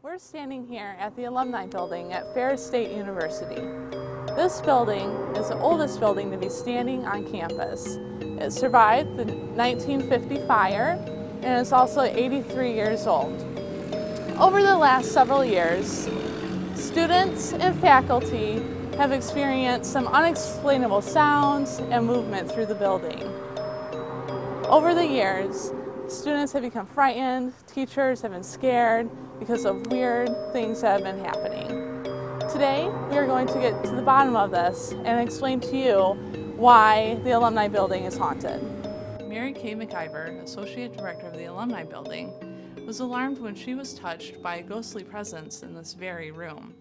We're standing here at the Alumni building at Ferris State University. This building is the oldest building to be standing on campus. It survived the 1950 fire and is also 83 years old. Over the last several years, students and faculty have experienced some unexplainable sounds and movement through the building. Over the years, students have become frightened, teachers have been scared because of weird things that have been happening. Today, we are going to get to the bottom of this and explain to you why the Alumni building is haunted. Mary Kay McIver, Associate Director of the Alumni building, was alarmed when she was touched by a ghostly presence in this very room.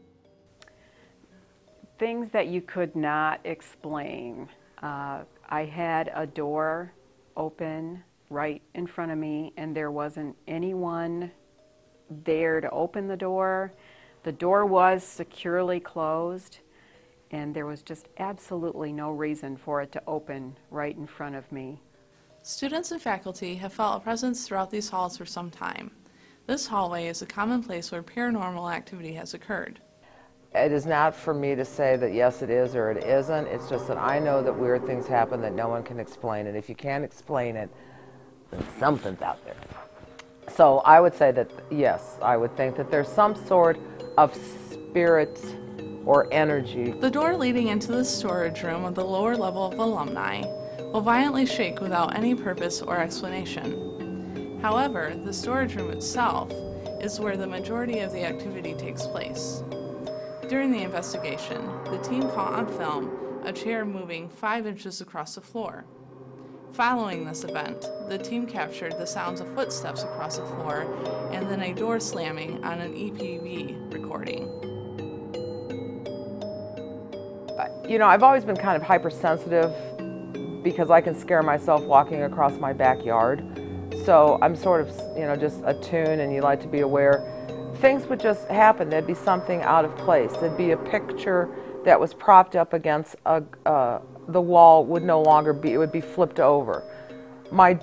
Things that you could not explain. I had a door open right in front of me and there wasn't anyone there to open the door. The door was securely closed and there was just absolutely no reason for it to open right in front of me. Students and faculty have felt a presence throughout these halls for some time. This hallway is a common place where paranormal activity has occurred. It is not for me to say that yes it is or it isn't. It's just that I know that weird things happen that no one can explain, and if you can't explain it, then something's out there. So I would say that yes, I would think that there's some sort of spirit or energy. The door leading into the storage room of the lower level of Alumni will violently shake without any purpose or explanation. However, the storage room itself is where the majority of the activity takes place. During the investigation, the team caught on film a chair moving 5 inches across the floor. Following this event, the team captured the sounds of footsteps across the floor and then a door slamming on an EPV recording. You know, I've always been kind of hypersensitive because I can scare myself walking across my backyard. So I'm sort of, you know, just attuned, and you like to be aware. Things would just happen. There'd be something out of place. There'd be a picture that was propped up against the wall would no longer be, it would be flipped over. My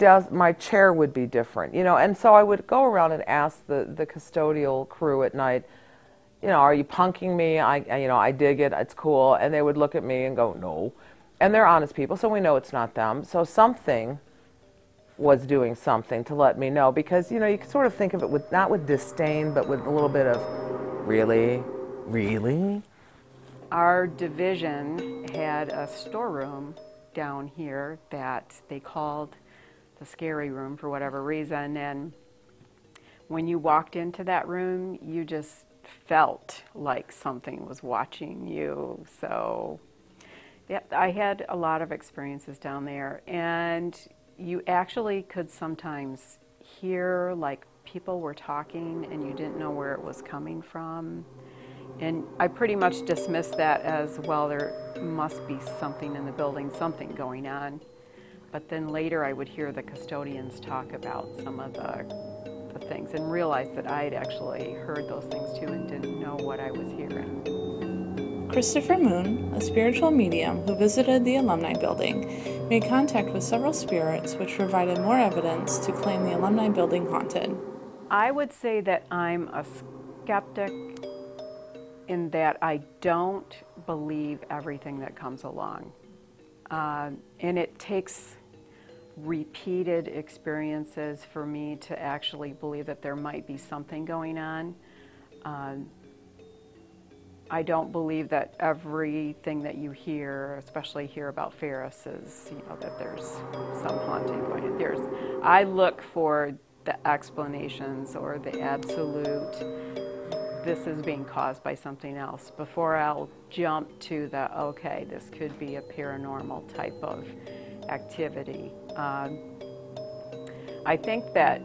chair would be different, you know, and so I would go around and ask the custodial crew at night, you know, are you punking me? You know, I dig it, it's cool. And they would look at me and go, no. And they're honest people, so we know it's not them. So something was doing something to let me know, because, you know, you can sort of think of it with, not with disdain, but with a little bit of, really? Really? Our division had a storeroom down here that they called the scary room for whatever reason, and when you walked into that room, you just felt like something was watching you. So yeah, I had a lot of experiences down there, and you actually could sometimes hear like people were talking and you didn't know where it was coming from. And I pretty much dismissed that as, well, there must be something in the building, something going on. But then later I would hear the custodians talk about some of the things and realize that I'd actually heard those things too and didn't know what I was hearing. Christopher Moon, a spiritual medium who visited the Alumni building, made contact with several spirits which provided more evidence to claim the Alumni building haunted. I would say that I'm a skeptic in that I don't believe everything that comes along. And it takes repeated experiences for me to actually believe that there might be something going on. I don't believe that everything that you hear, especially hear about Ferris, is, you know, that there's some haunting going on. I look for the explanations or the absolute, this is being caused by something else, before I'll jump to the, okay, this could be a paranormal type of activity. I think that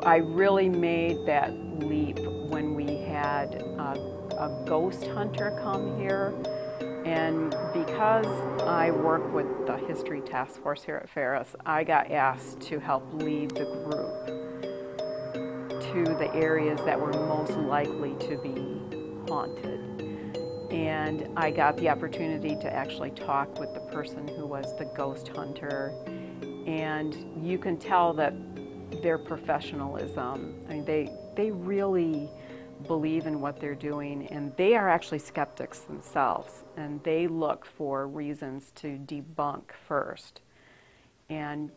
I really made that leap when we had a ghost hunter come here, and because I work with the History Task Force here at Ferris, I got asked to help lead the group to the areas that were most likely to be haunted. And I got the opportunity to actually talk with the person who was the ghost hunter, and you can tell that their professionalism, I mean, they really believe in what they're doing, and they are actually skeptics themselves, and they look for reasons to debunk first. And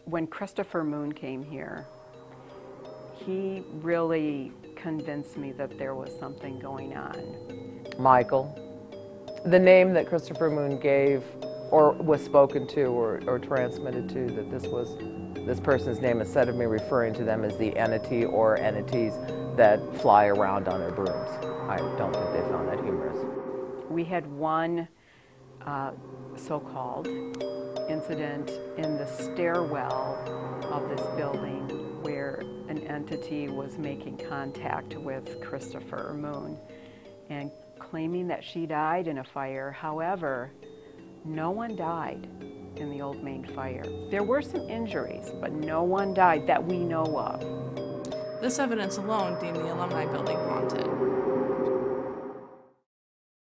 when Christopher Moon came here, he really convinced me that there was something going on. Michael, the name that Christopher Moon gave or was spoken to or transmitted to, that this person's name, instead of me referring to them as the entity or entities that fly around on their brooms. I don't think they found that humorous. We had one so-called incident in the stairwell of this building where an entity was making contact with Christopher Moon and claiming that she died in a fire. However, no one died in the old main fire. There were some injuries, but no one died that we know of. This evidence alone deemed the Alumni building haunted.